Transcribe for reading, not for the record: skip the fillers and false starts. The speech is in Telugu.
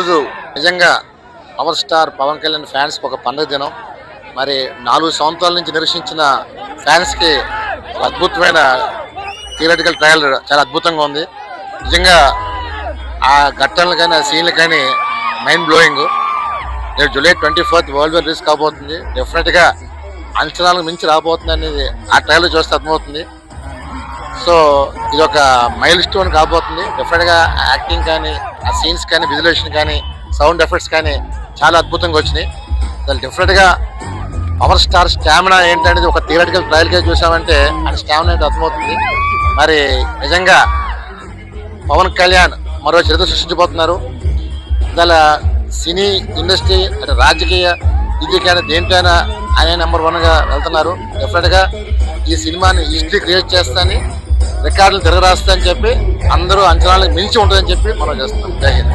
ఈరోజు నిజంగా పవర్ స్టార్ పవన్ కళ్యాణ్ ఫ్యాన్స్కి ఒక పండుగ దినం. మరి 4 సంవత్సరాల నుంచి నిరీక్షించిన ఫ్యాన్స్కి ఒక అద్భుతమైన థియేటికల్ ట్రయల్ చాలా అద్భుతంగా ఉంది. నిజంగా ఆ ఘట్టనలు కానీ ఆ సీన్లు కానీ మైండ్ బ్లోయింగ్. రేపు జూలై 24 వరల్డ్ వైడ్ రిలీజ్ కాబోతుంది. డెఫినెట్గా అంచనాలకు మించి రాబోతుంది అనేది ఆ ట్రయల్ చూస్తే అర్థమవుతుంది. సో ఇది ఒక మైల్ స్టోన్ కాబోతుంది. డెఫినెట్గా యాక్టింగ్ కానీ ఆ సీన్స్ కానీ విజువలేషన్ కానీ సౌండ్ ఎఫెక్ట్స్ కానీ చాలా అద్భుతంగా వచ్చినాయి. అసలు డెఫినెట్గా పవర్ స్టార్ స్టామినా ఏంటనేది ఒక థియేటికల్ ట్రయల్గా చూసామంటే ఆయన స్టామినా ఏంటో అర్థమవుతుంది. మరి నిజంగా పవన్ కళ్యాణ్ మరో చరిత్ర సృష్టించబోతున్నారు. అసలు సినీ ఇండస్ట్రీ అంటే రాజకీయ ఇది కానీ దేంట్లోనైనా ఆయన నెంబర్ 1గా వెళ్తున్నారు. డెఫినెట్గా ఈ సినిమాని హిస్టరీ క్రియేట్ చేస్తానని రికార్డులు తిరగరాస్తా అని చెప్పి అందరూ అంచనాలకు మించి ఉంటుందని చెప్పి మనం చేస్తున్నాం. జై హింద్.